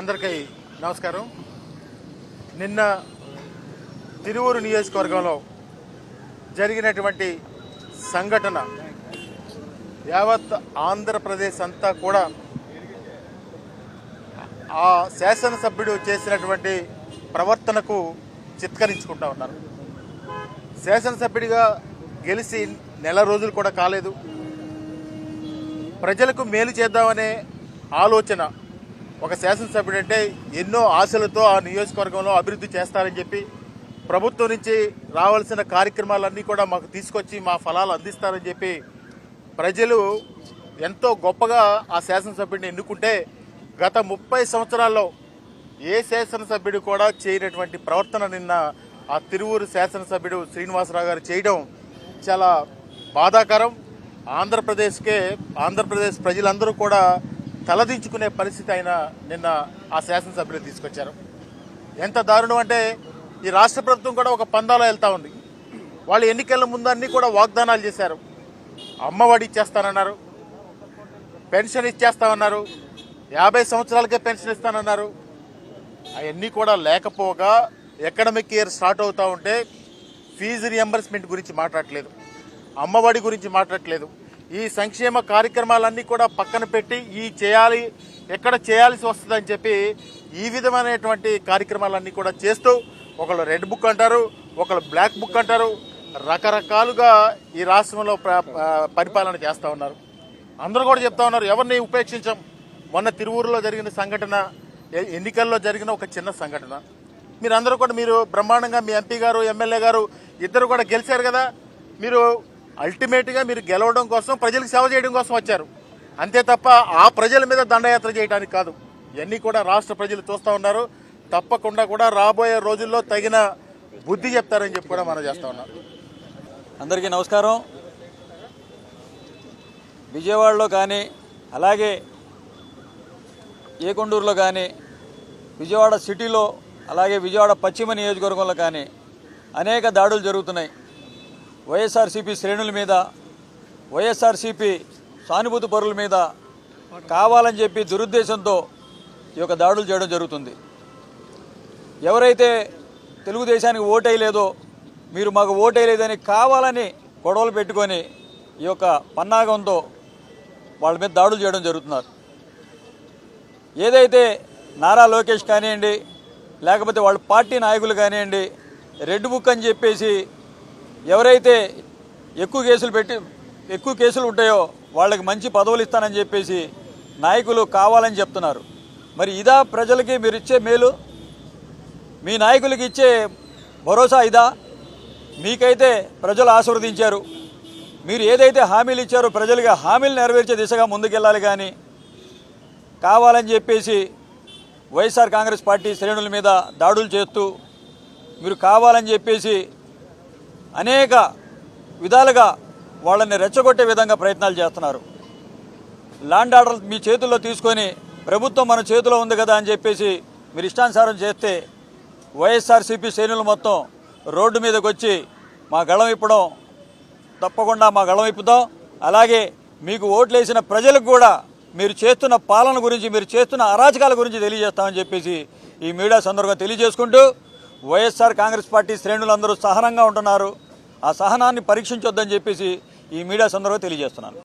అందరికీ నమస్కారం. నిన్న తిరువూరు నియోజకవర్గంలో జరిగినటువంటి సంఘటన యావత్ ఆంధ్రప్రదేశ్ అంతా కూడా ఆ శాసనసభ్యుడు చేసినటువంటి ప్రవర్తనకు చిత్కరించుకుంటా ఉన్నారు. శాసనసభ్యుడిగా గెలిచి నెల రోజులు కూడా కాలేదు. ప్రజలకు మేలు చేద్దామనే ఆలోచన ఒక శాసనసభ్యుడు అంటే ఎన్నో ఆశలతో ఆ నియోజకవర్గంలో అభివృద్ధి చేస్తారని చెప్పి ప్రభుత్వం నుంచి రావాల్సిన కార్యక్రమాలన్నీ కూడా మాకు తీసుకొచ్చి మా ఫలాలు అందిస్తారని చెప్పి ప్రజలు ఎంతో గొప్పగా ఆ శాసనసభ్యుడిని ఎన్నుకుంటే గత 30 సంవత్సరాల్లో ఏ శాసనసభ్యుడు కూడా చేయనటువంటి ప్రవర్తన నిన్న ఆ తిరువూరు శాసనసభ్యుడు శ్రీనివాసరావు గారు చేయడం చాలా బాధాకరం. ఆంధ్రప్రదేశ్ ప్రజలందరూ కూడా తలదించుకునే పరిస్థితి అయినా నిన్న ఆ శాసనసభ్యులు తీసుకొచ్చారు. ఎంత దారుణం అంటే ఈ రాష్ట్ర ప్రభుత్వం కూడా ఒక పందాలో వెళ్తూ ఉంది. వాళ్ళు ఎన్నికల ముందు అన్నీ కూడా వాగ్దానాలు చేశారు. అమ్మఒడి ఇచ్చేస్తానన్నారు, పెన్షన్ ఇచ్చేస్తామన్నారు, 50 సంవత్సరాలకే పెన్షన్ ఇస్తానన్నారు. అవన్నీ కూడా లేకపోగా ఎకడమిక్ ఇయర్ స్టార్ట్ అవుతూ ఉంటే ఫీజు రియంబర్స్మెంట్ గురించి మాట్లాడట్లేదు, అమ్మఒడి గురించి మాట్లాడట్లేదు. ఈ సంక్షేమ కార్యక్రమాలన్నీ కూడా పక్కన పెట్టి ఎక్కడ చేయాల్సి వస్తుందని చెప్పి ఈ విధమైనటువంటి కార్యక్రమాలన్నీ కూడా చేస్తూ ఒకళ్ళు రెడ్ బుక్ అంటారు, ఒకళ్ళు బ్లాక్ బుక్ అంటారు, రకరకాలుగా ఈ రాష్ట్రంలో పరిపాలన చేస్తూ ఉన్నారు. అందరూ కూడా చెప్తా ఉన్నారు ఎవరిని ఉపేక్షించం. మొన్న తిరువూరులో జరిగిన సంఘటన ఎన్నికల్లో జరిగిన ఒక చిన్న సంఘటన. మీరు బ్రహ్మాండంగా మీ ఎంపీ గారు ఎమ్మెల్యే గారు ఇద్దరు కూడా గెలిచారు కదా. మీరు అల్టిమేట్గా మీరు గెలవడం కోసం ప్రజలకు సేవ చేయడం కోసం వచ్చారు, అంతే తప్ప ఆ ప్రజల మీద దండయాత్ర చేయడానికి కాదు. ఇవన్నీ కూడా రాష్ట్ర ప్రజలు చూస్తూ ఉన్నారు. తప్పకుండా కూడా రాబోయే రోజుల్లో తగిన బుద్ధి చెప్తారని చెప్పి కూడా మనం చేస్తూ ఉన్నాం. అందరికీ నమస్కారం. విజయవాడలో కానీ అలాగే ఏకొండూరులో కానీ విజయవాడ సిటీలో అలాగే విజయవాడ పశ్చిమ నియోజకవర్గంలో కానీ అనేక దాడులు జరుగుతున్నాయి. వైఎస్ఆర్సీపీ శ్రేణుల మీద, వైఎస్ఆర్సీపీ సానుభూతి పరుల మీద కావాలని చెప్పి దురుద్దేశంతో ఈ యొక్క దాడులు చేయడం జరుగుతుంది. ఎవరైతే తెలుగుదేశానికి ఓటేయలేదో మీరు మాకు ఓటేయలేదని కావాలని గొడవలు పెట్టుకొని ఈ యొక్క పన్నాగంతో వాళ్ళ మీద దాడులు చేయడం జరుగుతున్నారు. ఏదైతే నారా లోకేష్ కానివ్వండి లేకపోతే వాళ్ళ పార్టీ నాయకులు కానివ్వండి రెడ్ బుక్ అని చెప్పేసి ఎవరైతే ఎక్కువ కేసులు ఉంటాయో వాళ్ళకి మంచి పదవులు ఇస్తానని చెప్పేసి నాయకులు కావాలని చెప్తున్నారు. మరి ఇదా ప్రజలకి మీరు ఇచ్చే మేలు? మీ నాయకులకి ఇచ్చే భరోసా ఇదా? మీకైతే ప్రజలు ఆశీర్వదించారు. మీరు ఏదైతే హామీలు ఇచ్చారో ప్రజలకి హామీలు నెరవేర్చే దిశగా ముందుకెళ్ళాలి. కానీ కావాలని చెప్పేసి వైఎస్ఆర్ కాంగ్రెస్ పార్టీ శ్రేణుల మీద దాడులు చేస్తూ మీరు కావాలని చెప్పేసి అనేక విధాలుగా వాళ్ళని రెచ్చగొట్టే విధంగా ప్రయత్నాలు చేస్తున్నారు. ల్యాండ్ ఆర్డర్ మీ చేతుల్లో తీసుకొని ప్రభుత్వం మన చేతిలో ఉంది కదా అని చెప్పేసి మీరు ఇష్టానుసారం చేస్తే వైఎస్ఆర్సీపీ శ్రేణులు మొత్తం రోడ్డు మీదకి వచ్చి మా గళం ఇప్పడం తప్పకుండా మా గళం ఇప్పుతాం. అలాగే మీకు ఓట్లేసిన ప్రజలకు కూడా మీరు చేస్తున్న పాలన గురించి, మీరు చేస్తున్న అరాచకాల గురించి తెలియజేస్తామని చెప్పేసి ఈ మీడియా సందర్భంగా తెలియజేసుకుంటూ వైఎస్ఆర్ కాంగ్రెస్ పార్టీ శ్రేణులందరూ సహనంగా ఉంటున్నారు. ఆ సహనాన్ని పరీక్షించొద్దని చెప్పేసి ఈ మీడియా సందర్భంగా తెలియజేస్తున్నాను.